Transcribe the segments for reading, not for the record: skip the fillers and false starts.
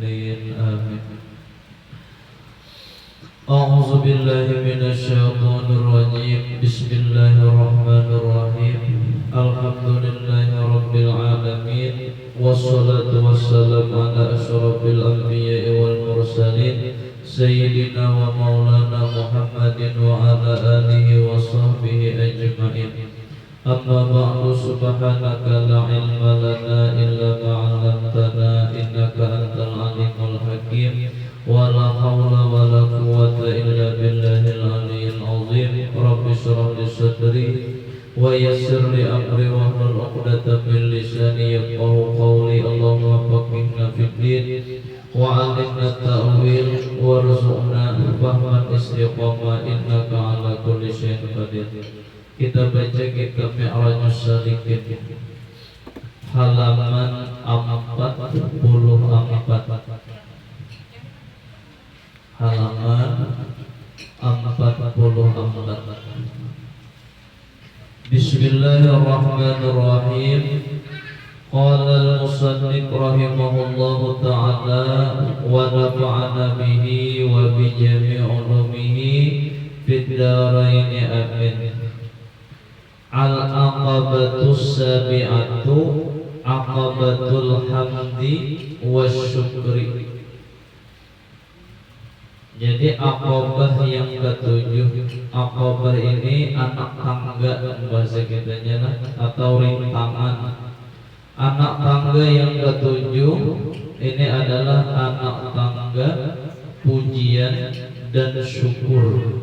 الدين آمين. أعوذ بالله من الشيطان الرجيم. بسم الله الرحمن الرحيم. الحمد لله رب العالمين، والصلاة والسلام على أشرف الأنبياء والمرسلين سيدنا ومولانا محمد وعلى آله وصحبه أجمعين. أما بعد، سبحانك لا علم لنا إلا ما علمتنا إنك أنت العليم الحكيم. ولا حول ولا قوة إلا بالله العلي العظيم. رب اشرح لي صدري ويسر لي أمري واحلل عقدة من لساني يفقهوا قولي. اللهم فقهنا في الدين وعلمنا التأويل وارزقنا فهم الاستقامة إنك على كل شيء قدير. Kita baca kitab Mi'rajus Salikin halaman 44. Halaman 44. Bismillahirrahmanirrahim. Qala al-musannif rahimahullahu ta'ala wa nafa'ana bihi wa bi jami' ulumihi fid dharain amin. Al-aqabatus sabi'atu aqabatul hamdi wasyukri. Jadi aqabah yang ketujuh. Aqabah ini anak tangga bahasa kitanya lah, atau rintangan. Anak tangga yang ketujuh ini adalah anak tangga pujian dan syukur.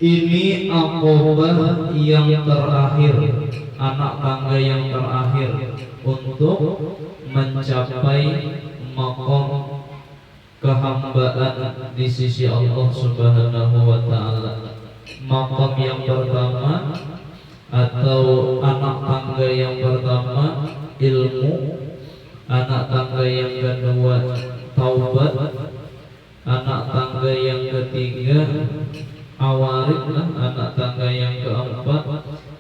Ini aqabah yang terakhir, anak tangga yang terakhir untuk mencapai maqam kehambaan di sisi Allah Subhanahu wa ta'ala. Maqam yang pertama atau anak tangga yang pertama ilmu, anak tangga yang kedua taubat, anak tangga yang ketiga awarik, anak tangga yang keempat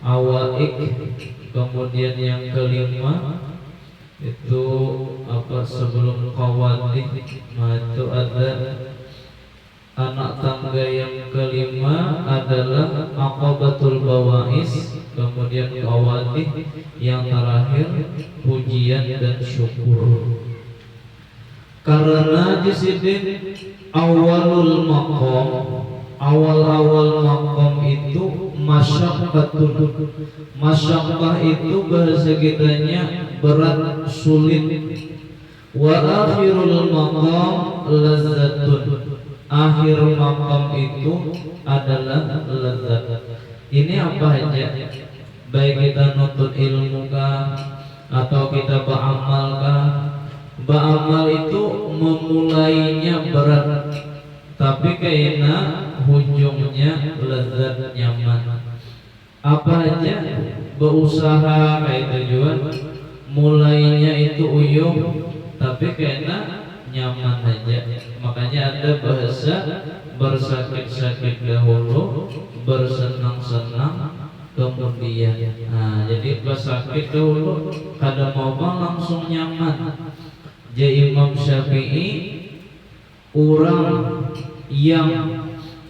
awaik, kemudian yang kelima itu apa sebelum qawadih, itu ada anak tangga yang kelima adalah aqabatul bawais, kemudian qawadih, yang terakhir pujian dan syukur. Karena di sini awalul maqam, awal-awal maqam itu masyaqqatun. Masyaqqah itu bahasa kitanya berat, sulit. Wa akhirul maqam lazzatun. Akhir maqam itu adalah lezat. Ini apa aja? Baik kita nuntut ilmu kah, atau kita beramal kah? Beramal itu memulainya berat, tapi kayaknya ujungnya lezat, nyaman. Apa aja berusaha kayak tujuan, mulainya itu uyuh, tapi kayaknya nyaman aja. Makanya ada bahasa bersakit-sakit dahulu, bersenang-senang kemudian. Nah, jadi bersakit dahulu, kada mau langsung nyaman. Jadi Imam Syafi'i, orang yang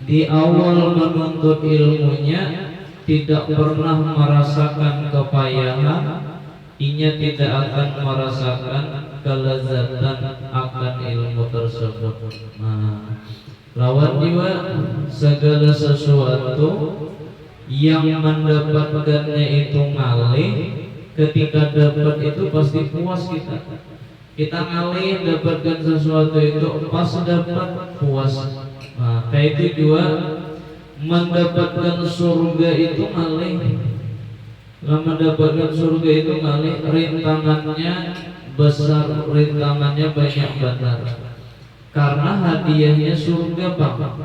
di awal menuntut ilmunya tidak pernah merasakan kepayahan, inya tidak akan merasakan kelezatan akan ilmu tersebut. Nah, lawan juga segala sesuatu yang mendapatkannya itu ngalih, ketika dapat itu pasti puas kita. Kita ngalih dapatkan sesuatu itu pas dapat puas. Nah, kayak itu juga mendapatkan surga itu ngalih. Mendapatkan surga itu ngalih, rintangannya besar, rintangannya banyak benar. Karena hadiahnya surga Pak.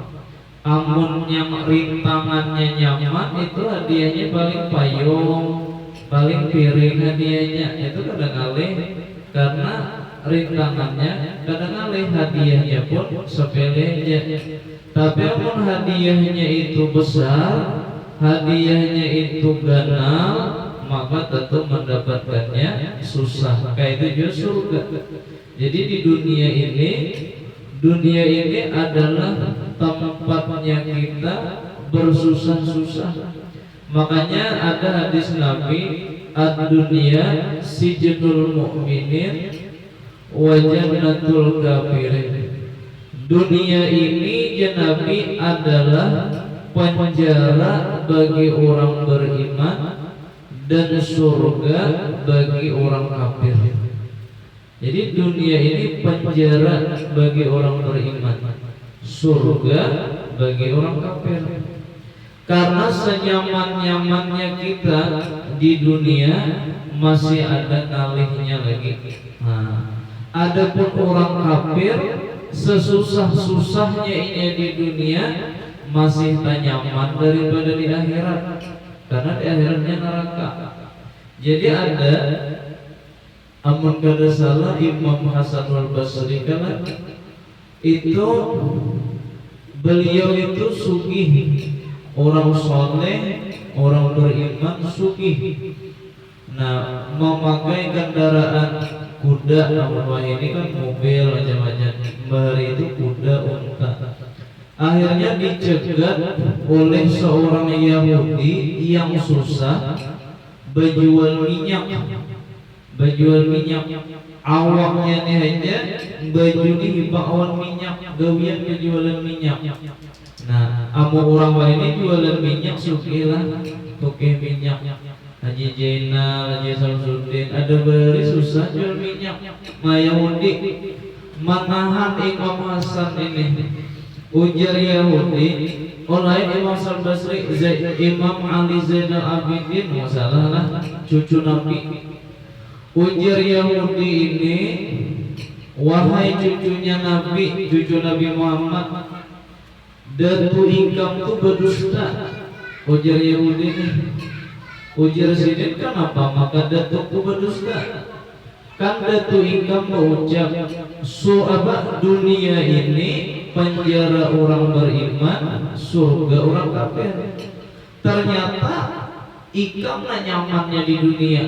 Amun yang rintangannya nyaman, itu hadiahnya paling payung, paling piring hadiahnya. Itu kadang ngalih karena rintangannya, kadang ngalih hadiahnya pun sepele aja. Tapi amun hadiahnya itu besar, hadiahnya itu ganal, maka tentu mendapatkannya susah. Kayak itu juga surga. Jadi di dunia ini adalah tempatnya kita bersusah-susah. Makanya ada hadis Nabi, ad-dunya sijnul mu'minin wa jannatul kafirin. Dunia ini ya Nabi adalah penjara bagi orang beriman dan surga bagi orang kafir. Jadi dunia ini penjara bagi orang beriman, surga bagi orang kafir. Karena senyaman-nyamannya kita di dunia masih ada nalihnya lagi. Nah, adapun orang kafir sesusah-susahnya ini di dunia masih tak nyaman daripada di akhirat, karena di akhiratnya neraka. Jadi ada amun kada salah Imam Hasanul Basri kan itu beliau itu sugih, orang soleh, orang beriman sugih. Nah, memakai kendaraan kuda, nama ini kan mobil macam-macam, bahari itu kuda, unta. Akhirnya dicegat oleh seorang Yahudi yang susah berjual minyak. Awaknya nih aja baju nih hibauan minyak, gawian berjualan minyak. Nah, amu orang ini jualan minyak sukilah, tukeh minyak. Haji Jainal, Haji Samsudin, ada beri susah jual minyak. Yahudi menahan Imam Hasan ini. Ujar Yahudi, oleh Imam Hasan Basri, Imam Ali Zainal Abidin, masalah lah, cucu Nabi. Ujar Yahudi ini, wahai cucunya Nabi, cucu Nabi Muhammad, datu ingkam tu berdusta. Ujar Yahudi ini, ujar Sidin kenapa? Maka datu ku berdusta. Kan datu ingkam mengucap, su'abah dunia ini penjara orang beriman, surga orang kafir. Ternyata ikam lah nyamannya di dunia.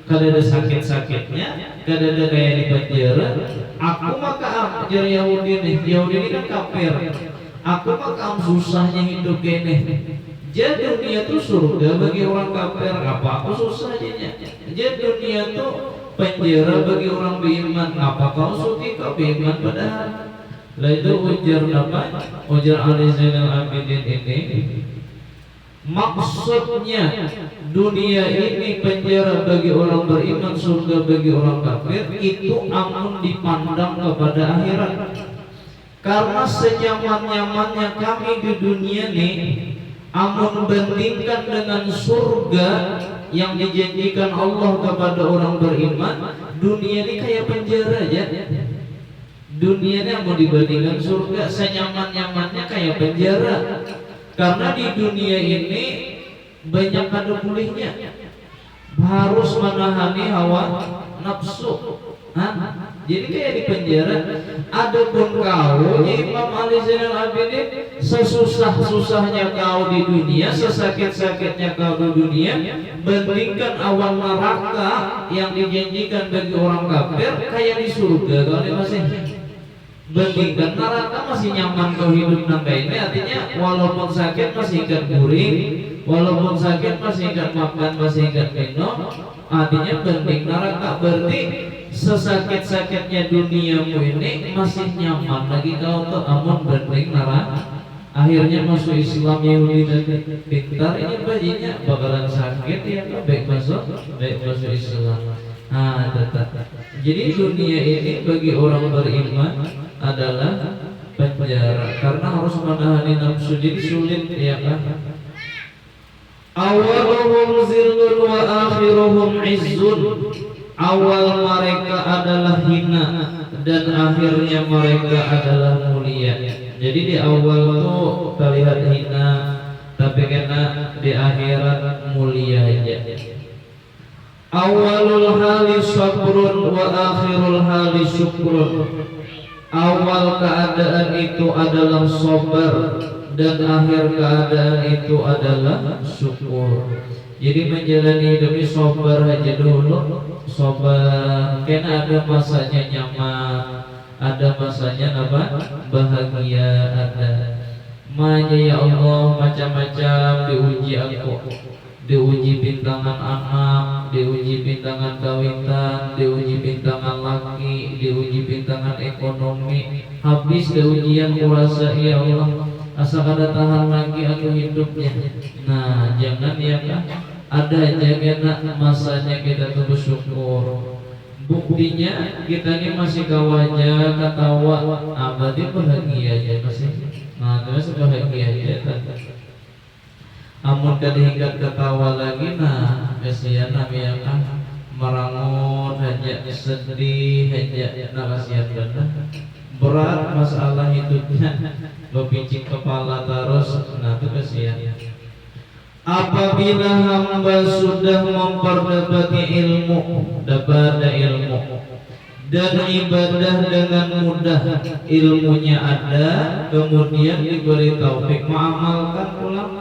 Kada ada sakit-sakitnya, kada ada kayak di penjara. Aku maka ajar Yahudi nih, Yahudi ini kan kafir. Aku maka susahnya hidup gini. Jadi dunia itu surga bagi orang kafir, apa aku susahnya? Jadi dunia itu penjara bagi orang beriman, apa kau suki kau beriman padahal? Lah itu ujar apa? Ujar Ali Zainal Abidin ini. Maksudnya dunia ini penjara bagi orang beriman, surga bagi orang kafir, itu amun dipandang kepada akhirat. Karena senyaman-nyamannya kami di dunia nih, amun bandingkan dengan surga yang dijanjikan Allah kepada orang beriman, dunia ini kayak penjara aja. Dunia ini mau dibandingkan surga, senyaman-nyamannya kayak penjara. Karena di dunia ini banyak kada pulihnya, harus menahani hawa nafsu. Jadi kayak di penjara. Adapun kau, Imam Ali Zainal Abidin, sesusah-susahnya kau di dunia, sesakit-sakitnya kau di dunia, bandingkan awal neraka yang dijanjikan bagi orang kafir kayak di surga. Kau ini masih bandingkan neraka, masih nyaman kau hidup nangka ini. Artinya walaupun sakit masih ikat guring, walaupun sakit masih ikat makan, masih ikat minum. Artinya banding neraka, berarti sesakit-sakitnya duniamu ini masih nyaman lagi kau tuh amun banding neraka. Akhirnya masuk Islam Yahudi dan pintar, ini bajinya bakalan sakit ya, baik masuk Islam. Tetap. Jadi dunia ini bagi orang beriman adalah penjara, karena harus menahani nafsu, jadi sulit ya kan. Awaluhum zillun wa akhiruhum izzun. Awal mereka adalah hina dan akhirnya mereka adalah mulia. Jadi di awal tuh terlihat hina, tapi karena di akhirat mulia aja. Awalul hali sabrun wa akhirul hali syukrun. Awal keadaan itu adalah sabar dan akhir keadaan itu adalah syukur. Jadi menjalani hidup ini sabar aja dulu. Sabar, karena ada masanya nyaman, ada masanya apa? Bahagia ada. Manja ya Allah macam-macam diuji aku, diuji bintangan anak, diuji bintangan kawitan, diuji bintangan laki, diuji bintangan ekonomi. Habis ujian kurasa ya Allah, asa kada tahan lagi aku hidupnya. Nah jangan ya kan, ada aja masanya kita tuh bersyukur. Buktinya kita ini masih kawaja ketawa, berarti bahagia aja masih. Nah terus bahagia aja tadi. Amun kada hingga ketawa lagi, nah kasihan ya kan, merangut hanya sedih hanya, nah kasihan benar. Berat masalah hidupnya, berpicik kepala terus, nah itu kasihan. Apabila hamba sudah memperdapati ilmu, dapat ilmu dan ibadah dengan mudah, ilmunya ada, kemudian diberi taufik mengamalkan pulang.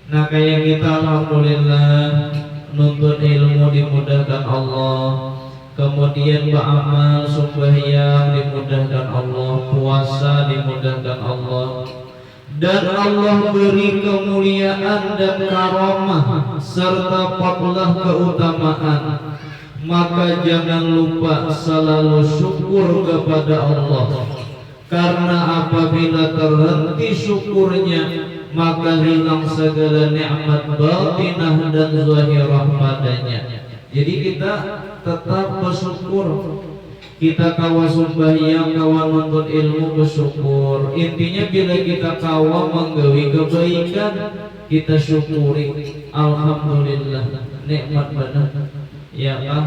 Nah kayak kita alhamdulillah nuntut ilmu dimudahkan Allah, kemudian beramal sembahyang dimudahkan Allah, puasa dimudahkan Allah, dan Allah beri kemuliaan dan karamah serta fadlah keutamaan. Maka jangan lupa selalu syukur kepada Allah, karena apabila terhenti syukurnya maka hilang segala nikmat batinah dan zahirah padanya. Jadi kita tetap bersyukur. Kita kawa sembahyang, kawa nuntut ilmu, bersyukur. Intinya bila kita kawa menggawi kebaikan, kita syukuri. Alhamdulillah, nikmat benar. Ya kan?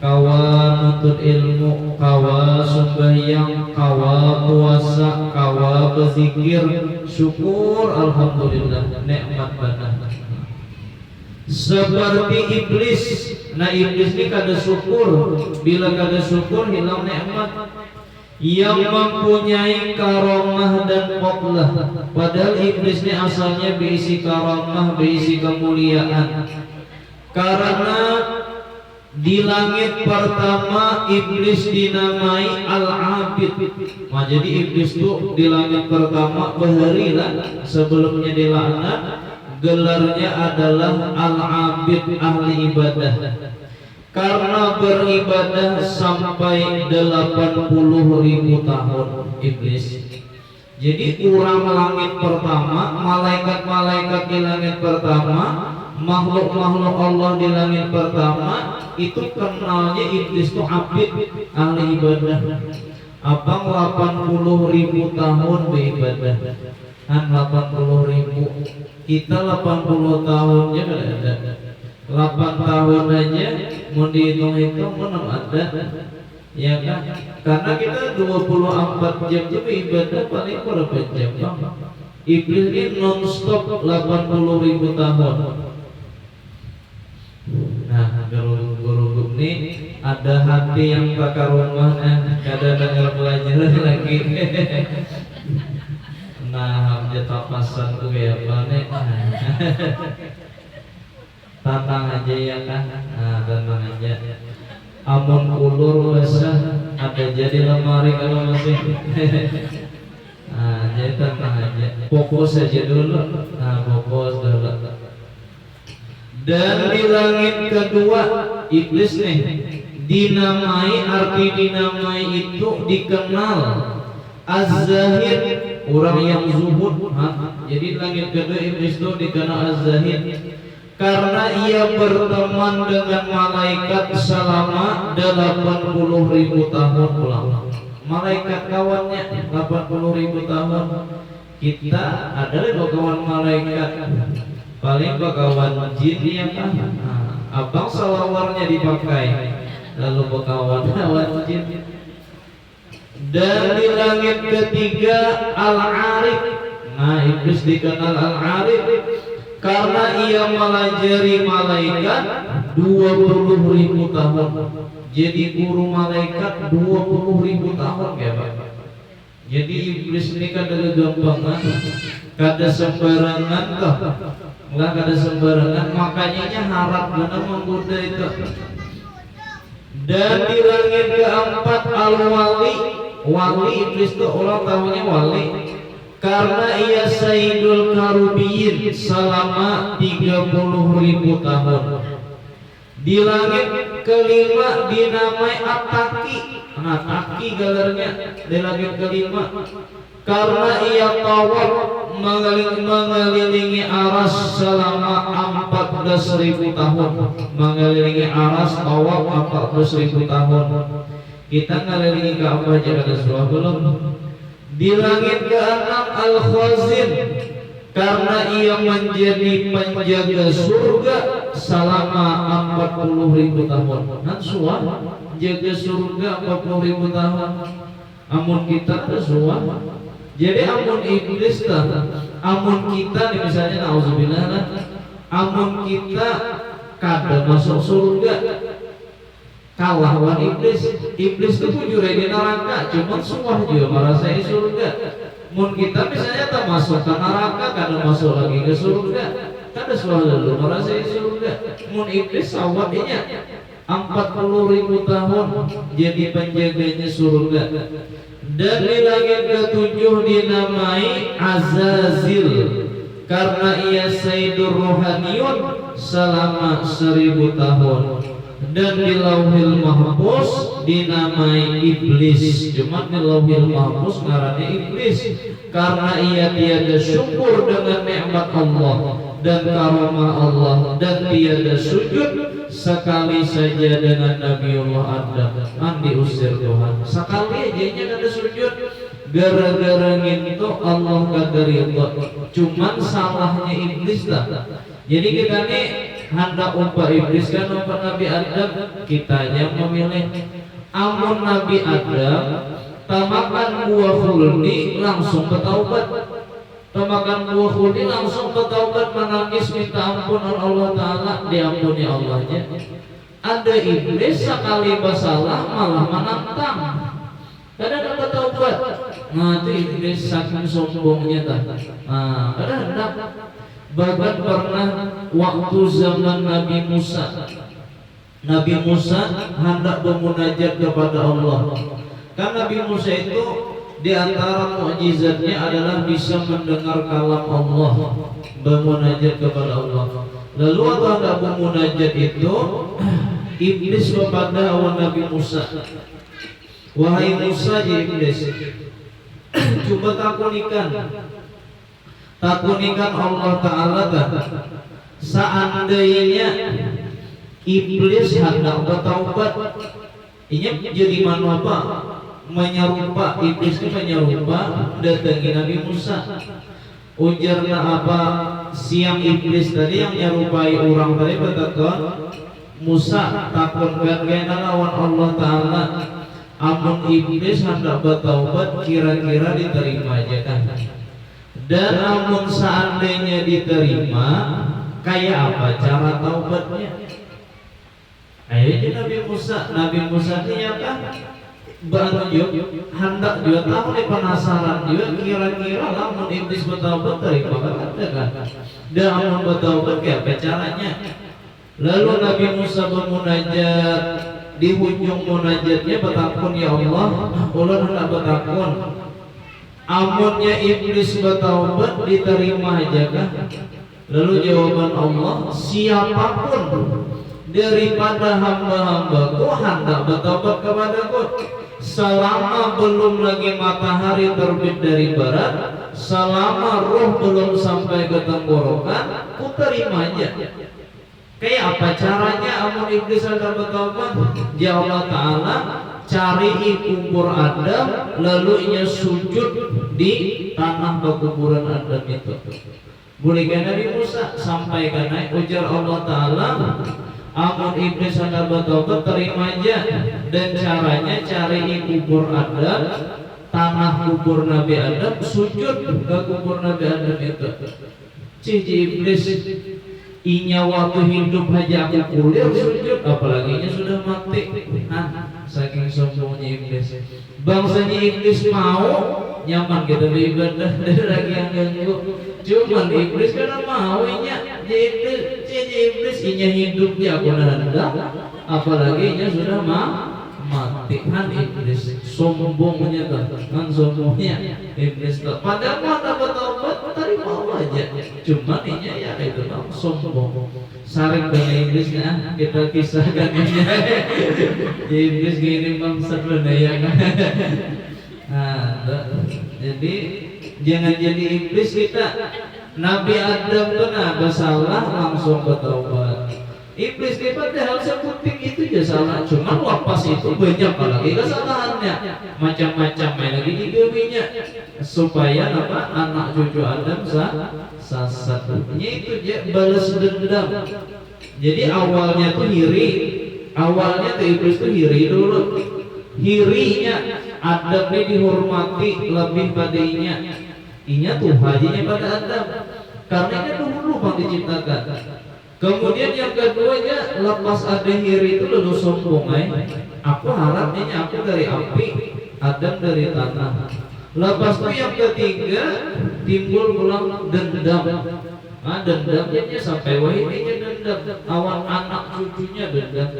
Kawa nuntut ilmu, kawa sembahyang, kawa puasa, kawa berzikir, syukur alhamdulillah, nikmat benar. Seperti iblis. Nah iblis ini kada syukur, bila kada syukur hilang nikmat. Yang mempunyai karamah dan fadlah, padahal iblis ini asalnya berisi karamah, berisi kemuliaan. Karena di langit pertama iblis dinamai Al-Abid. Nah, jadi iblis itu di langit pertama baharilah, sebelumnya dilaknat, gelarnya adalah Al-Abid, ahli ibadah. Karena beribadah sampai 80.000 tahun iblis. Jadi orang langit pertama, malaikat-malaikat di langit pertama, makhluk-makhluk Allah di langit pertama, itu kenalnya iblis itu abid, ahli ibadah. Abang 80.000 tahun beribadah, kan 80.000, kita 80 tahunnya ada. 8 tahun aja mau dihitung-hitung mana ada, ya kan? Karena kita 24 jam itu ibadah paling berapa jam? Iblis ini non-stop 80.000 tahun. Nah, guru-guru ini ada hati yang bakar rumahnya, kada dengar pelajaran lagi. Nah, hamzah tapasan tuh ya banyak. Tantang aja ya kan, nah tantang aja. Amun ulur basah ada jadi lemari kalau masih. Nah jadi tantang aja, fokus aja dulu. Nah fokus dulu. Dan di langit kedua iblis nih dinamai, arti dinamai itu dikenal Az-Zahid, orang yang zuhud. Jadi langit kedua iblis itu dikenal Az-Zahid karena ia berteman dengan malaikat selama 80.000 tahun pulang. Malaikat kawannya 80.000 tahun. Kita adalah kawan malaikat, paling kawan jin ya kan. Abang salawarnya dipakai, lalu kawan jin. Dan di langit ketiga Al-Arif. Nah iblis dikenal Al-Arif karena ia melajari malaikat 20.000 tahun. Jadi guru malaikat 20.000 tahun ya Pak. Jadi iblis ini kada gampangan, kada sembarangan toh. Enggak kada sembarangan, makanya harap benar menggoda itu. Dan di langit keempat al-wali, wali iblis itu orang tahunya wali karena ia sayyidul karubiyin selama 30.000 tahun. Di langit kelima dinamai At-Taki. Nah, Taki galernya di langit kelima karena ia tawaf mengelilingi aras selama 14.000 tahun. Mengelilingi aras tawaf 14.000 tahun. Kita ngelilingi Ka'bah aja kada suah belum. Di langit keenam Al-Khazin karena ia menjadi penjaga surga selama 40.000 tahun. Nan suah jaga surga 40.000 tahun. Amun kita tuh suah. Jadi amun iblis tah, amun kita nih misalnya nauzubillah, amun kita kada masuk surga kalah wan iblis. Iblis itu bujur di neraka, cuma semua juga merasai surga. Mun kita misalnya tak masuk ke neraka, kada masuk lagi ke surga, kada selalu merasai surga. Mun iblis sawatnya 40.000 tahun jadi penjaganya surga. Dan di langit ketujuh dinamai Azazil karena ia sayyidur rohaniyun selama 1000 tahun. Dan di lauhil mahfuz dinamai iblis, cuma di lauhil mahfuz ngarannya iblis karena ia tiada syukur dengan nikmat Allah dan karamah Allah dan tiada sujud sekali saja dengan Nabiullah Adam diusir Tuhan. Sekali aja nya kada sujud gara-gara ngintu Allah kada ridha. Cuman salahnya iblis lah. Jadi kita nih hendak umpah iblis kan umpah Nabi Adam, kitanya memilih. Amun Nabi Adam tamakan buah khuldi langsung bertaubat. Tamakan buah khuldi langsung bertaubat, menangis minta ampun Allah Ta'ala, diampuni Allahnya. Ada iblis sekali bersalah malah menantang, kadang dapat taubat. Nah itu iblis saking sombongnya dah. Nah kadang bahkan pernah waktu zaman Nabi Musa hendak bermunajat kepada Allah. Kan Nabi Musa itu di antara mukjizatnya adalah bisa mendengar kalam Allah, bermunajat kepada Allah. Lalu waktu hendak bermunajat itu iblis kepada Nabi Musa, wahai Musa, ya iblis, coba takunikan Allah Ta'ala kan, seandainya iblis hendak bertaubat, ini jadi apa? Menyerupa, iblis itu menyerupa datangi Nabi Musa. Ujarnya apa? Siang iblis tadi yang menyerupai orang tadi berkata, Musa takutkan kena lawan Allah Ta'ala. Amun iblis hendak bertaubat kira-kira diterima aja kan? Dan amun seandainya diterima, kayak apa cara taubatnya? Ayo Nabi Musa ternyata beranjub hendak juga tahu nih, penasaran juga kira-kira lamun iblis bertaubat terima kan? Dan amun bertaubat kayak apa caranya? Lalu Nabi Musa bermunajat, di ujung munajatnya bertakun, ya Allah, ulun hendak bertakun. Amunnya iblis bertaubat diterima aja kan? Lalu jawaban Allah, siapapun daripada hamba-hambaku hendak bertaubat kepadaku selama belum lagi matahari terbit dari barat, selama roh belum sampai ke tenggorokan, ku terima aja. Kayak apa caranya amun iblis hendak bertaubat? Ya Allah Ta'ala, cari kubur Adam, lalu ia sujud di tanah kuburan Adam itu. Bolehkan Nabi Musa sampaikan naik, ujar Allah Ta'ala, amun iblis hendak bertaubat terima aja. Dan caranya cari kubur Adam, tanah kubur Nabi Adam, sujud ke kubur Nabi Adam itu. Cici iblis, inya waktu hidup aja aku kulir sujud, apalagi nya sudah mati. Saking sombongnya iblis. Bangsanya iblis mau nyaman kita beribadah dari lagi yang ganggu. Cuman iblis kan maunya jadi iblis inya hidup dia aku hendak, apalagi inya sudah mati kan iblis sombongnya kan sombongnya iblis tuh. Padahal mata bertobat tadi mau aja, cuman inya ya itu sombong. Saring dengan iblisnya kita kisahkan ini. Iblis gini bangsat ya kan. Nah, jadi jangan jadi iblis kita. Nabi Adam tuh bersalah langsung bertobat. Iblis dia padahal sepenting itu aja salah, cuma lepas itu banyak lagi kesalahannya, macam-macam lagi digeminya supaya apa anak cucu Adam sasatnya itu dia balas dendam. Jadi awalnya tuh iri, awalnya tuh iblis tuh iri dulu, hirinya Adam ini dihormati lebih pada inya tuh hajinya pada Adam karena ini dulu bang diciptakan. Kemudian yang keduanya lepas ada hiri itu lalu sombong aku harapnya aku dari api, Adam dari tanah. Lepas itu yang ketiga timbul pulang dendam. Dendamnya sampai wahidnya dendam, awan anak cucunya dendam.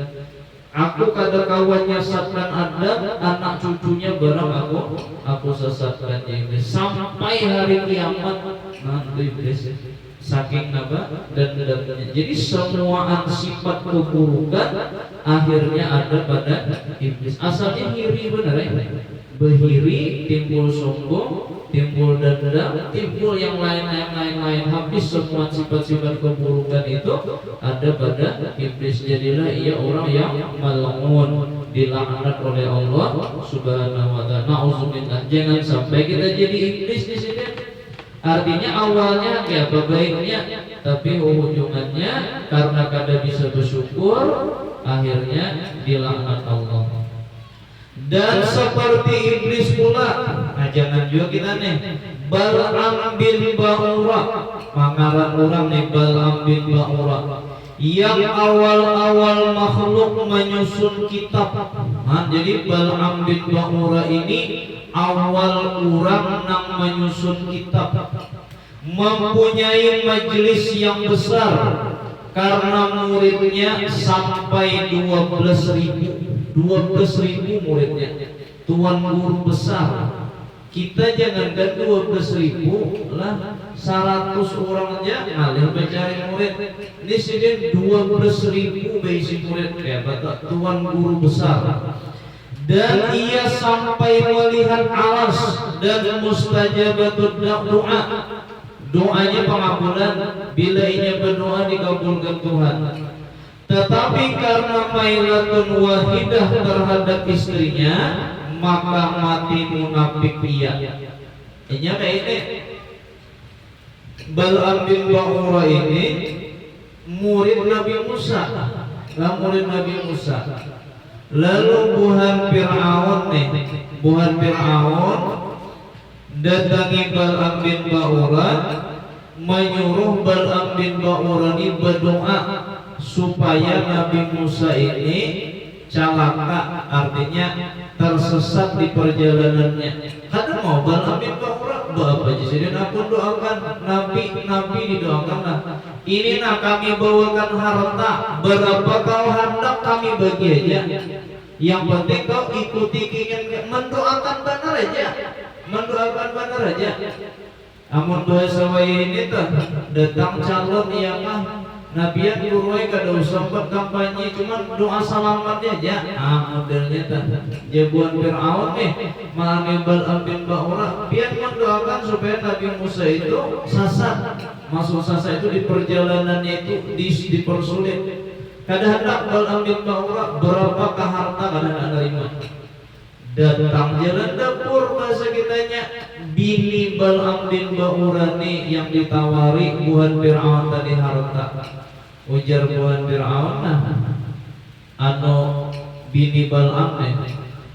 Aku kada kawannya sesatkan Adam, anak cucunya barang aku sesatkan iblis sampai hari kiamat nanti iblis. Saking apa dan dendamnya. Jadi semua sifat keburukan akhirnya ada pada iblis. Asalnya hiri benar ya. Berhiri timbul sombong, timbul dendam, timbul yang lain. Habis semua sifat-sifat keburukan itu ada pada iblis. Jadilah ia orang yang mal'un, dilaknat oleh Allah Subhanahu wa taala. Nauzubillah. Jangan sampai kita jadi iblis di sini. Artinya awalnya ya baiknya, tapi ujungannya karena kada bisa bersyukur, akhirnya dilaknat Allah. Dan seperti iblis pula, nah jangan juga kita nih Bal'am bin Ba'ura, mangaran orang nih Bal'am bin Ba'ura, yang awal-awal makhluk menyusun kitab. Jadi Bal'am bin Ba'ura ini awal orang yang menyusun kitab, mempunyai majelis yang besar karena muridnya sampai 12.000 muridnya, tuan guru besar. Kita jangankan 12.000 lah, 100 orang aja ngalir mencari murid. Ini sini 12.000 basic murid ya, tuan guru besar. Dan ia sampai melihat alas dan mustajabatud doa. Doanya pengabulan, bila ia berdoa dikabulkan Tuhan. Tetapi karena mailatun wahidah terhadap istrinya, maka mati munafik ia. Ini apa ini? Bal'am bin Ba'ura ini murid Nabi Musa. Murid Nabi Musa. Lalu buhan Fir'aun datangi Bal'am bin Ba'ura, menyuruh Bal'am bin Ba'ura ini berdoa supaya Nabi Musa ini celaka, artinya tersesat di perjalanannya. Karena mau Bal'am bin Ba'ura Bapak jadi aku doakan Nabi didoakan lah. Ini nak kami bawakan harta, berapa kau hendak kami bagi aja. Yang penting kau ikuti keinginan, mendoakan benar aja, mendoakan benar aja. Amun bahasa waya ini tuh datang calon yang mah Nabian kurwai kada usah kampanye, cuman doa selamatnya aja. Modelnya tuh jabuan Fir'aun nih, malami Bal'am bin Ba'ura, biar mendoakan supaya Nabi Musa itu sasar. Masuk sasar itu di perjalanannya itu dipersulit. Kada hendak Bal'am bin Ba'ura berapakah harta kada hendak nerima. Datang jalan dapur bahasa kitanya, bini Bal'am bin Ba'ura nih yang ditawari buhan Fir'aun tadi harta. Ujar buhan Fir'aun, bini Bal'am nih,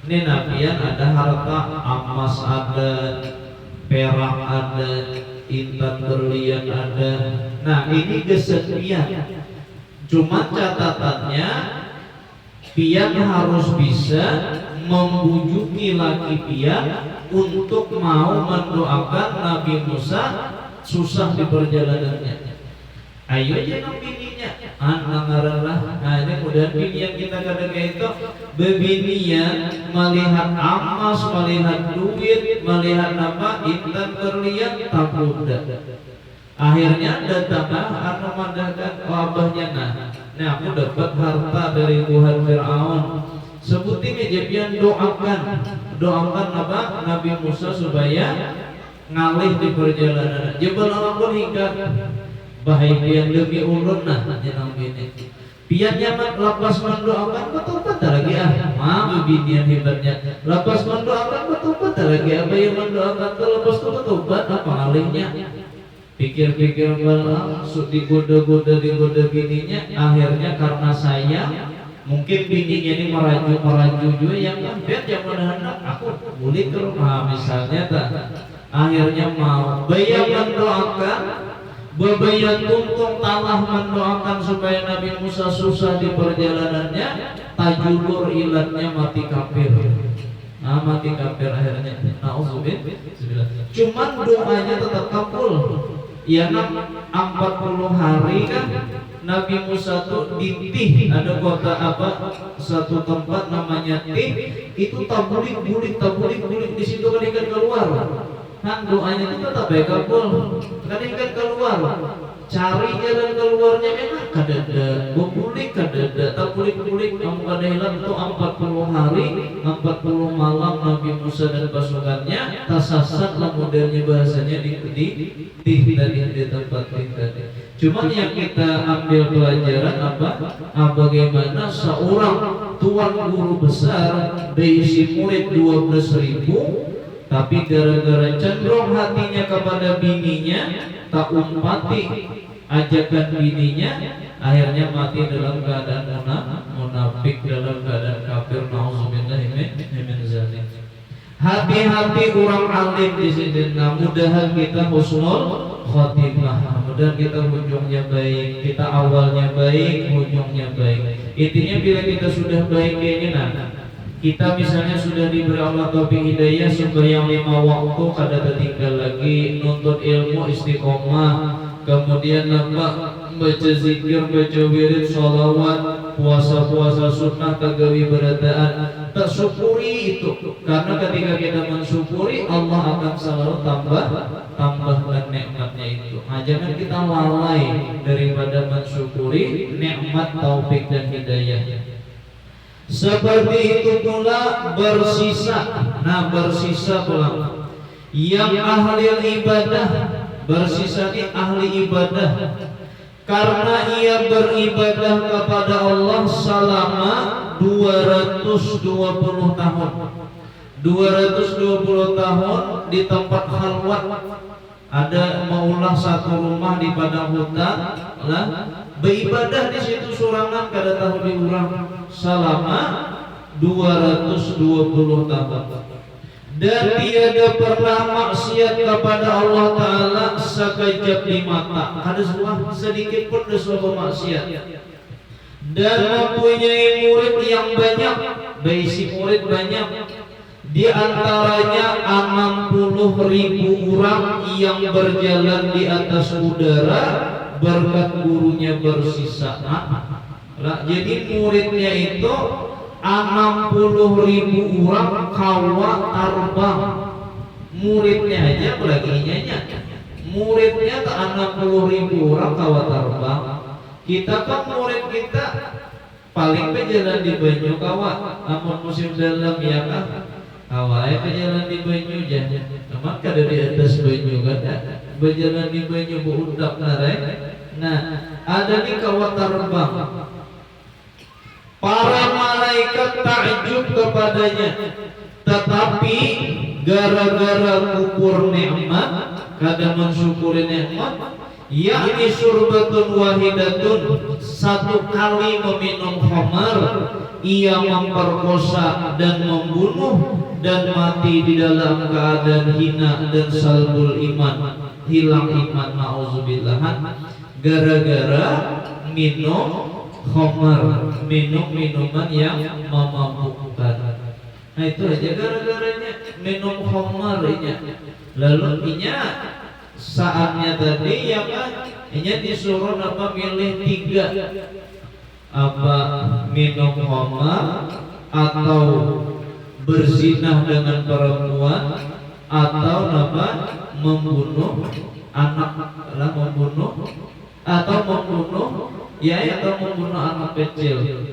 ini nabian ada harta, emas ada, perak ada, intan berlian ada. Nah ini kesetiaan. Cuma catatannya pian harus bisa membujuki laki pihak untuk mau mendoakan Nabi Musa susah di perjalanannya. Ayo aja nang bininya, ngaranlah. Nah ini mudah binian kita kadang itu bebinian melihat amas, melihat duit, melihat apa intan terlihat tabuda. Akhirnya datanglah anu mandahkan abahnya nah aku dapat harta dari Tuhan Fir'aun. Sebutin aja pian doakan apa Nabi Musa supaya ngalih di perjalanan. Jebal pun hingga bahagian demi ulun jenang bini. Pian nyaman lepas mendoakan betul-betul lagi mau binian hebatnya. Lepas mendoakan betul-betul lagi apa yang mendoakan lepas betul-betul apa ngalihnya. Pikir-pikir malah digoda-goda bininya. Akhirnya karena sayang mungkin bininya ini meraju juga yang biar jangan hendak aku boleh ke rumah misalnya akhirnya mau bayar mendoakan bebayat tuntung talah mendoakan supaya Nabi Musa susah di perjalanannya tajulur ilatnya mati kafir. Mati kafir akhirnya. Nauzubillah. Cuman doanya tetap kabul. Ya 40 hari kan Nabi Musa tuh ditih ada kota apa satu tempat namanya Tih itu tabulik di situ kan ikan keluar. Kan doanya itu tetap baik kabul. Kan ikan keluar. Cari jalan keluarnya enak kadada bulik kadada tabulik kamu kada hilang itu 40 hari 40 malam Nabi Musa dan pasukannya tersasat lah modelnya bahasanya di tempat tadi. Cuman yang kita ambil pelajaran apa? Bagaimana seorang tuan guru besar berisi murid 12.000 tapi gara-gara cenderung hatinya kepada bininya tak umpati ajakan bininya akhirnya mati dalam keadaan munafik dalam keadaan kafir. Nauzubillahi min zalik. Hati-hati orang alim di sini. Mudah-mudahan kita husnul khotimah. Mudah kita ujungnya baik, kita awalnya baik, ujungnya baik. Intinya bila kita sudah baik kayak ini kita misalnya sudah diberi Allah taufik hidayah sembahyang 5 waktu kada tertinggal lagi, nuntut ilmu istiqomah, kemudian baca zikir, baca wirid, sholawat, puasa sunnah, tagawi beradaan, tersyukuri itu. Karena ketika kita mensyukuri Allah akan selalu tambahkan nikmatnya itu. Jangan kita lalai daripada mensyukuri nikmat taufik dan hidayah. Seperti itu pula bersisa. Bersisa pula yang ahli ibadah. Bersisa ini ahli ibadah karena ia beribadah kepada Allah selama 220 tahun. 220 tahun di tempat khalwat. Ada maulah satu rumah di padang hutan lah beribadah di situ sorangan kada tahu diurang selama 220 tahun. Dan tiada pernah maksiat kepada Allah Ta'ala sekejap di mata. Ada sedikit pun dosa maksiat. Dan mempunyai murid yang banyak. Berisi murid banyak. Di antaranya 60.000 orang yang berjalan di atas udara berkat gurunya bersisa. Jadi muridnya itu 60.000 orang kawa terbang. Muridnya aja apalagi nyanyi. Muridnya tak 60.000 orang kawa terbang. Kita kan murid kita paling berjalan di banyu kawa. Amun musim dalam ya kan. Kawai berjalan di banyu jangan. Memang kada di atas banyu kan. Berjalan di banyu beundak narai. Nah, ada nih kawa terbang. Para malaikat takjub kepadanya, tetapi gara-gara kukur nikmat, kada mensyukuri nikmat, yakni surbatun wahidatun, satu kali meminum khamar, ia memperkosa dan membunuh dan mati di dalam keadaan hina dan salbul iman, hilang iman, nauzubillah, gara-gara minum khamar, minum minuman yang memabukkan. Nah itu aja gara-garanya minum khamar lalu inya saatnya tadi ya kan inya disuruh apa milih tiga, apa minum khamar atau berzinah dengan perempuan atau apa membunuh anak lah membunuh atau membunuh anak kecil.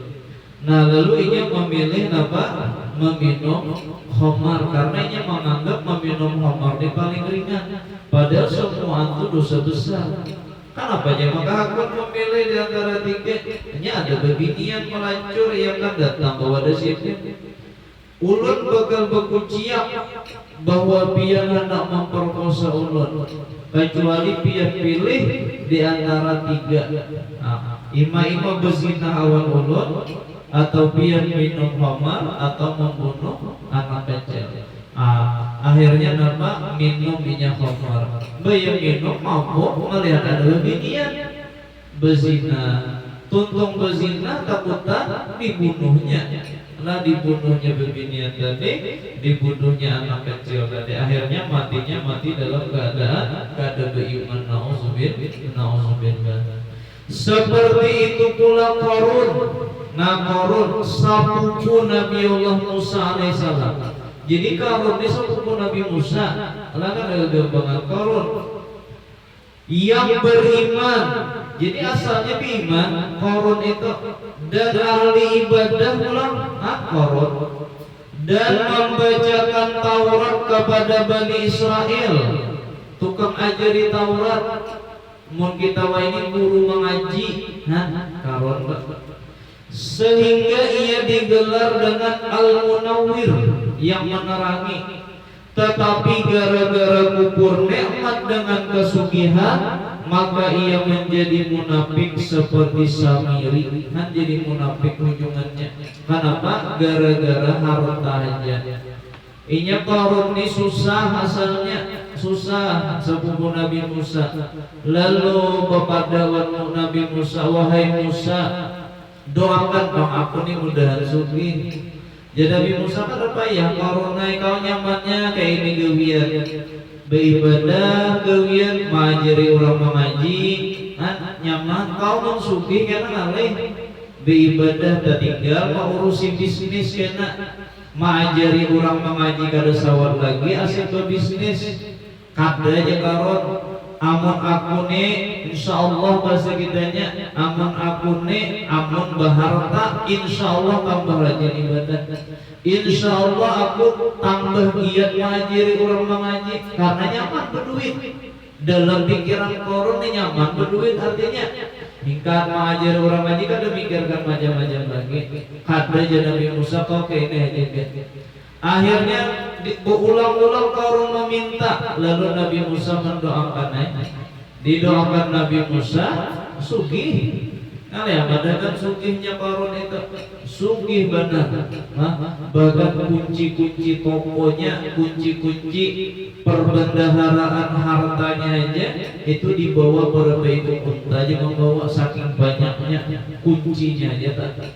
Nah lalu ia memilih apa meminum khamar karena ia menganggap meminum khamar ini paling ringan, padahal semua itu dosa besar. Kenapa ya? Maka aku memilih di antara tiga. Ini ada beginian melacur yang kan datang bahwa ada siapa ulun bakal berkuciak bahwa biar hendak memperkosa ulun, kecuali biar pilih di antara tiga. Ima berzina awan ulun, atau biar minum khamar, atau membunuh anak kecil. Akhirnya nama minum minyak khamar. Bayang minum mabuk melihat ada beginian berzina, tuntung berzina takutan dibunuhnya. Lah dibunuhnya beginian tadi, dibunuhnya anak kecil tadi. Akhirnya mati dalam keadaan beriman. Nauzubillah. Seperti itu pula Qarun. Nah Qarun sepupu Nabiullah Musa alaihissalam. Jadi Qarun ini sepupu Nabi Musa. Allah kan ada banget Qarun yang beriman. Jadi asalnya beriman Qarun itu dan ahli ibadah pulang Qarun dan membacakan Taurat kepada Bani Israel, tukang ajari Taurat. Mun kita ini guru mengaji, Qarun sehingga ia digelar dengan Al-Munawwir yang menerangi. Tetapi gara-gara kufur nikmat dengan kesugihan, maka ia menjadi munafik seperti Samiri. Jadi munafik ujungannya. Kenapa? Gara-gara harta aja. Inya Qarun ini susah asalnya, susah sepupu Nabi Musa. Lalu bepada Nabi Musa, wahai Musa, doakan dong aku nih mudahan sugih. Jadi Nabi Musa kan apa ya? Karena kau nyamannya kayak ini gawian beribadah, gawian mengajari orang mengaji, nyaman. Kau mau sugih karena ngalih beribadah dan tinggal mau urusin bisnis karena mengajari orang mengaji kada sawar lagi asik ke bisnis. Kada aja Qarun. Amun aku nih insyaallah bahasa kitanya amun aku nih amun baharta insyaallah tambah rajin ibadah, insyaallah aku tambah giat ngajari orang mengaji karena nyaman berduit. Dalam pikiran Qarun nih nyaman berduit artinya hingga mengajari orang ngaji kan mikirkan macam-macam lagi. Kada aja Nabi Musa kau kayak ini aja. Akhirnya berulang-ulang Qarun meminta, lalu Nabi Musa mendoakan. Didoakan Nabi Musa sugih. Kalian padahal sugihnya Qarun itu sugih benar. Bahkan kunci-kunci tokonya, kunci-kunci perbendaharaan hartanya aja itu dibawa berapa itu unta aja membawa saking banyaknya kuncinya aja tak.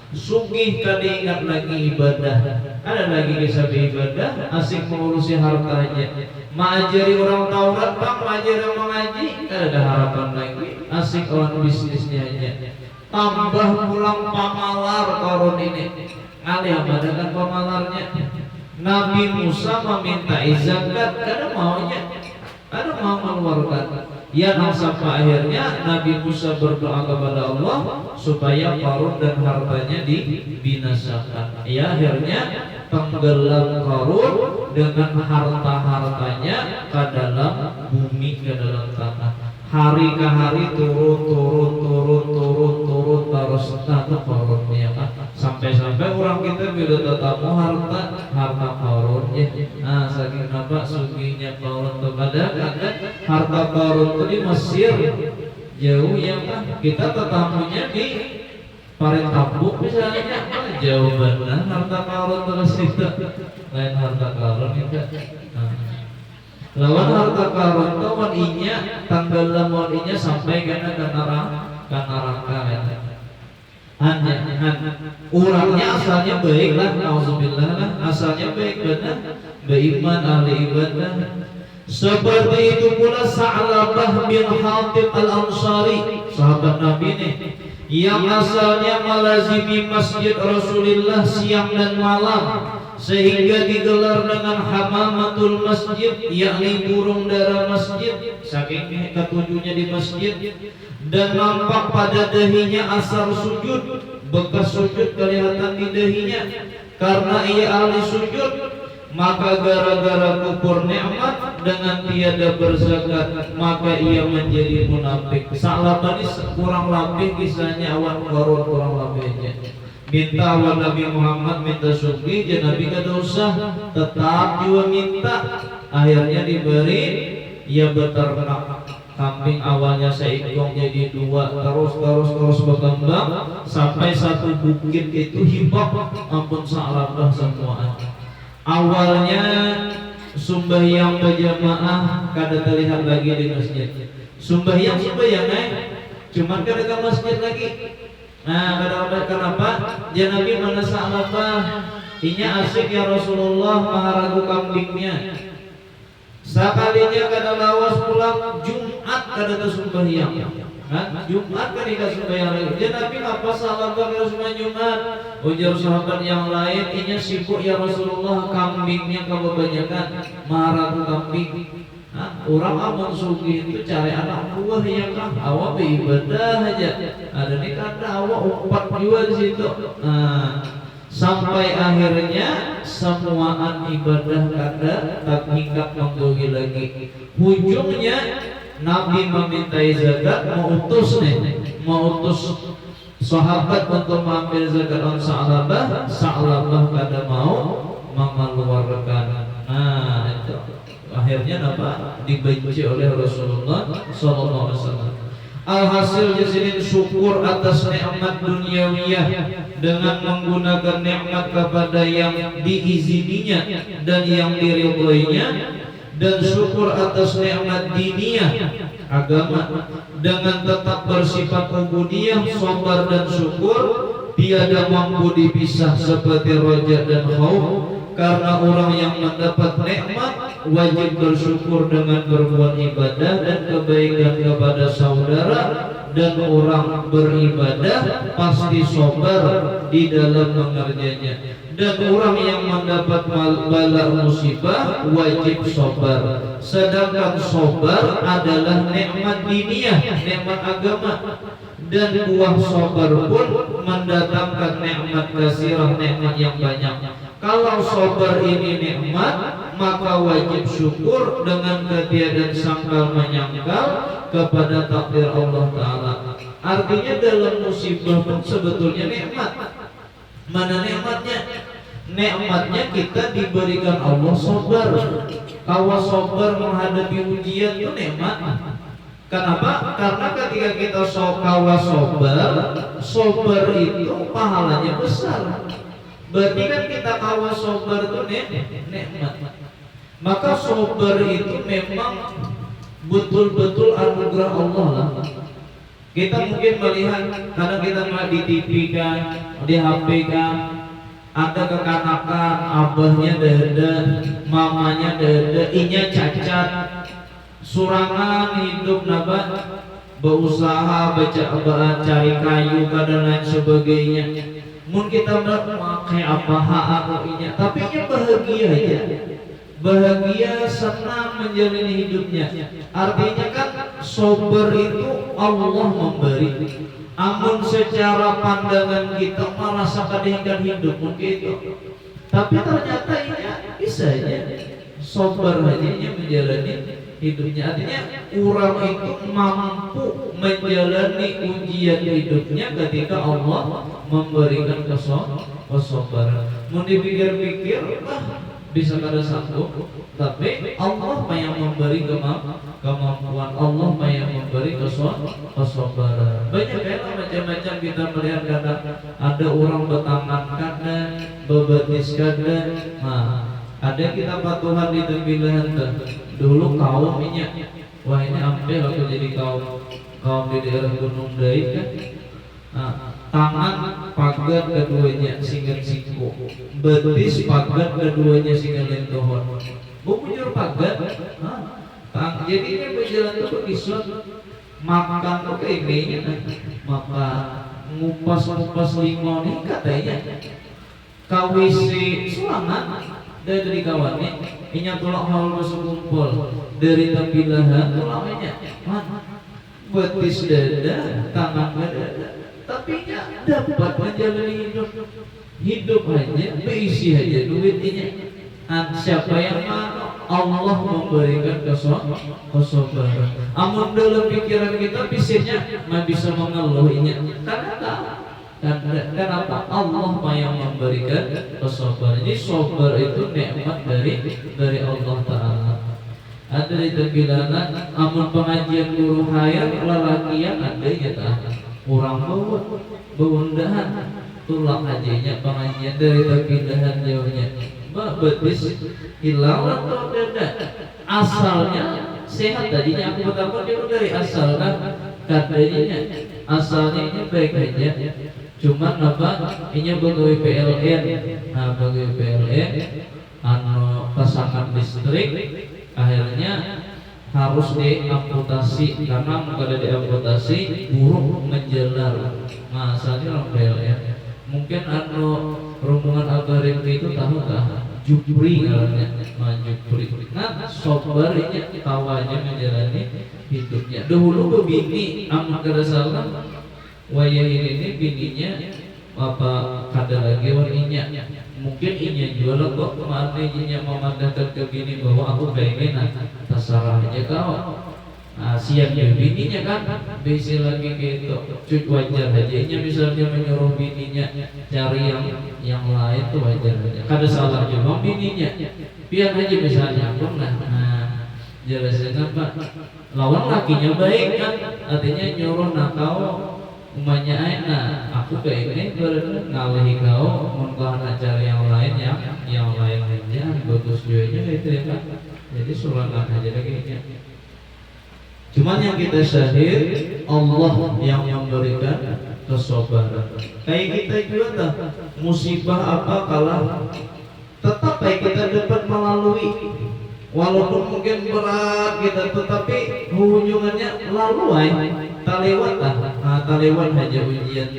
Sugih kada ingat lagi ibadah. Ada lagi kisah ibadah, asik mengurusi hartanya. Mengajari orang Taurat, bang, mengajari orang mengaji, kada ada harapan lagi. Asik orang bisnisnya aja. Tambah pulang pamalar Qarun ini. Alih abadakan pamalarnya. Nabi Musa meminta zakat, kada maunya, kada mau mengeluarkan. Yang sampai akhirnya Nabi Musa berdoa kepada Allah supaya Qarun dan hartanya dibinasakan. Ya akhirnya tenggelam Qarun dengan harta-hartanya ke dalam bumi, ke dalam tanah. Hari ke hari turun terus tanah Qarunnya kan. Sampai-sampai orang kita bila tetamu harta Qarun ya. Saking apa sugihnya Qarun kepada harta Qarun itu di Mesir jauh ya kan. Kita tetamunya di Parintabuk misalnya jauh benar harta Qarun terus itu lain harta Qarun itu. Lawan harta Qarun itu waninya tanggal waninya sampai ke neraka. hanya orangnya asalnya baik lah, nauzubillah lah, asalnya baik benar, beriman, ahli ibadah. Seperti itu pula Sa'labah bin Hatib al-Ansari, sahabat Nabi nih, yang asalnya melazimi masjid Rasulullah siang dan malam, sehingga digelar dengan hamamatul masjid, yakni burung dara masjid, saking ketujuhnya di masjid. Dan nampak pada dahinya asar sujud, bekas sujud kelihatan di dahinya, karena ia ahli sujud. Maka gara-gara kufur nikmat dengan tiada berzakat, maka ia menjadi munafik. Sa'labah ini kurang lebih kisahnya awan korun, kurang lebihnya. Minta awal Nabi Muhammad minta sugih, jadi Nabi kada usah, tetap juga minta. Akhirnya diberi, ia beternak kambing, awalnya seekor jadi dua, terus berkembang sampai satu bukit itu hibak, ampun Sa'labah semuanya. Awalnya sembahyang berjamaah kada terlihat lagi di masjid. Sembahyang cuman kada ke masjid lagi. Nah, kenapa? Ya Nabi mana Sa'labah, inya asik ya Rasulullah maharagu kambingnya. Sekalinya kada lawas pulang Jumat kada sembahyang. Jumat kan tidak sembahyang lagi. Dia Nabi apa salah kalau sembahyang Jumat? Ujar sahabat yang lain, ini sibuk ya Rasulullah, kambingnya kebanyakan, marah kambing. Orang amun sugi itu cari anak buah ya kan, awak beribadah aja. Ada nih kata awak umpat juga di situ. Sampai akhirnya semuaan ibadah kada tak tingkat menggogi lagi. Ujungnya Nabi memintai zakat, mau utus sahabat untuk mengambil zakat on Sa'labah. Sa'labah kada mau mengeluarkan. Nah itu akhirnya apa? Dibenci oleh Rasulullah SAW. Alhasil jadi syukur atas nikmat duniawiyah dengan menggunakan nikmat kepada yang diizininya dan yang diridhoinya, dan syukur atas nikmat diniyah agama dengan tetap bersifat ubudiyah, sabar dan syukur tiada mampu dipisah seperti raja dan khauf. Karena orang yang mendapat nikmat wajib bersyukur dengan berbuat ibadah dan kebaikan kepada saudara, dan orang beribadah pasti sabar di dalam mengerjanya. Dan orang yang mendapat bala musibah wajib sabar. Sedangkan sabar adalah nikmat diniyah, nikmat agama. Dan buah sabar pun mendatangkan nikmat kasirah, nikmat yang banyak. Kalau sabar ini nikmat, maka wajib syukur dengan ketiadaan sangkal menyangkal kepada takdir Allah Ta'ala. Artinya dalam musibah pun sebetulnya nikmat. Mana nikmatnya? Nikmatnya kita diberikan Allah sabar. Kalau sabar menghadapi ujian itu nikmat. Kenapa? Karena ketika kita kawa sabar itu pahalanya besar. Berarti kan kita kawa sabar itu nikmat. Maka sabar itu memang betul-betul anugerah Allah lah. Kita mungkin melihat, kadang kita melihat di TV kan, di HP kan, ada kekanakan, abahnya dada, mamanya dada, inya cacat, surangan hidup nabat, berusaha cari kayu dan lain sebagainya. Mungkin kita memakai apa hak-haknya, tapi dia bahagia aja, bahagia, senang menjalani hidupnya. Artinya kan sabar itu Allah memberi. Amun secara pandangan kita merasa kadang hidup mungkin itu, tapi ternyata ini bisa aja sabar hanya menjalani hidupnya. Artinya orang itu mampu menjalani ujian hidupnya ketika Allah memberikan kesabaran. Mau dipikir-pikir bisa kada sanggup, tapi Allah yang memberi kemampuan, Allah yang memberi kesabaran. Banyak macam-macam kita melihat, kadang ada orang bertangan kadang, bebetis kadang. Nah, ada kita patuhan di tembilahan dulu kaum ini. Wah ini ambil aku jadi kaum di daerah Gunung Daik kan. Nah, tangan pagar keduanya singkat siku, betis pagar keduanya singkat lentohon. Bumujur pagar, jadi ini berjalan itu berkisut makan tuh ini, maka ngupas limau nih katanya, kawisi sulangan dari kawannya, inya tulak haul masuk kumpul dari tampilahan tulangnya, betis dada, tangan dada. Tapi dapat menjalani hidup hanya berisi aja duitnya. Siapa yang Allah memberikan kesabaran. Amun dalam pikiran kita bisanya bisa mengeluhinya. Kenapa? Allah yang memberikan kesabaran. Jadi sabar itu nikmat dari Allah Taala. Ada di terbilangan amun pengajian guru hayat lelakian adanya tak. Orang bawundahan tulang ajinya pengajian dari terpindahan jauhnya betis hilang atau dada asalnya sehat tadinya aku betapa dia dari asal kan katanya asalnya ini baik aja cuman apa ini pegawai PLN pegawai PLN pasangan listrik akhirnya harus diamputasi karena kalau diamputasi buruk menjelar masalahnya orang PLN mungkin rombongan algoritma itu tahu kah Jupri kalanya Jupri nah sobarnya tawanya menjalani hidupnya dahulu bini amun keresalan wayah ini bininya apa kada lagi warninya mungkin inya jual kok kemarin inya memandangkan ke bini bahwa aku pengen terserah aja kau siapnya bininya kan bisa lagi gitu cuy wajar aja inya misalnya menyuruh bininya cari yang lain tuh wajar aja kada salah juga bininya biar aja misalnya pun jelasnya apa lawan lakinya baik kan artinya nyuruh nakau umanya aku kayak ini ngalihi kau mengkahan acara yang lain yang lain aja bagus juga gitu ya kan jadi sulangan aja lagi cuman yang kita syahid Allah yang memberikan kesabaran kayak kita juga musibah apa kalah tetap kayak kita dapat melalui walaupun mungkin berat kita tetapi hubungannya laluan talewat aja ujian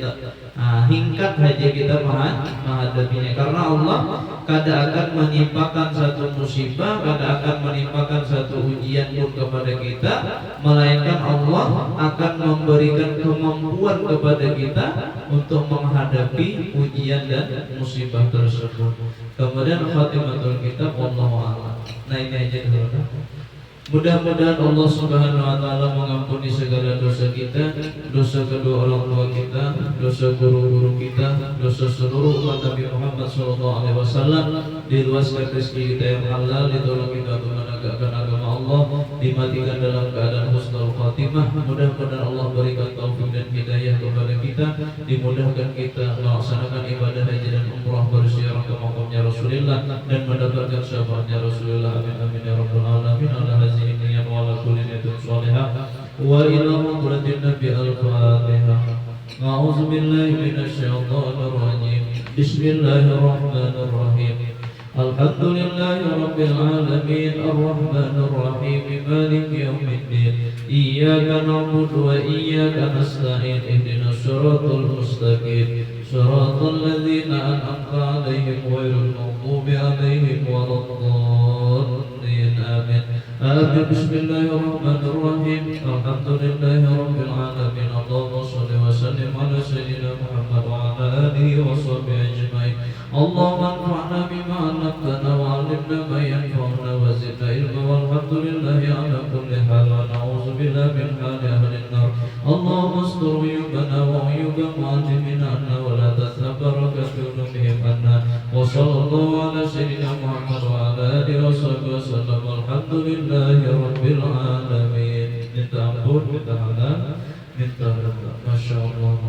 hingkat aja kita menghadapinya karena Allah kada akan menimpakan satu musibah kada akan menimpakan satu ujian pun kepada kita melainkan Allah akan memberikan kemampuan kepada kita untuk menghadapi ujian dan musibah tersebut kemudian khatimatul kitab wallahu a'lam. Nah ini aja dulu. Mudah-mudahan Allah Subhanahu wa taala mengampuni segala dosa kita, dosa kedua orang tua kita, dosa guru-guru kita, dosa seluruh umat Nabi Muhammad sallallahu alaihi wasallam, diluaskan rezeki kita yang halal, ditolong kita untuk menegakkan agama Allah, dimatikan dalam keadaan husnul khatimah. Mudah-mudahan Allah berikan taufik dan hidayah kepada kita, dimudahkan kita melaksanakan ibadah haji dan umrah berziarah ke makamnya Rasulullah dan mendapatkan syafaatnya Rasulullah. Amin amin ya rabbal alamin. Ini wala kulli niyatin shalihah wa ila hadratin nabi al-fatihah. A'udzu billahi minasy syaithanir rajim. Bismillahirrahmanirrahim. Alhamdulillahi rabbil alamin arrahmanir rahim maliki yaumiddin. Iyyaka na'budu wa iyyaka nasta'in ihdinas siratal mustaqim siratal ladzina an'amta 'alaihim ghairil maghdubi 'alaihim waladdallin. Amin. Amin. Bismillahirrahmanirrahim. Alhamdulillahi rabbil alamin. Allahumma shalli wa sallim ala sayyidina Muhammad wa ala alihi wa sahbihi ajma'in. Allahumma anfa'na bima 'allamtana wa 'allimna ma yanfa'una wa zidna ilma walhamdulillahi ala kulli hal wa na'udzu billahi min hali ahli an-nar. Allahumma astur uyubana wa uyuba mu'allimina anna wa la tasabbaraka junubihim anna wa sallallahu ala sayyidina Muhammad wa ala alihi wa sahbihi wasallam. Alhamdulillahi rabbil alamin. Minta ampun, minta halal, minta ridha. Masya Allah.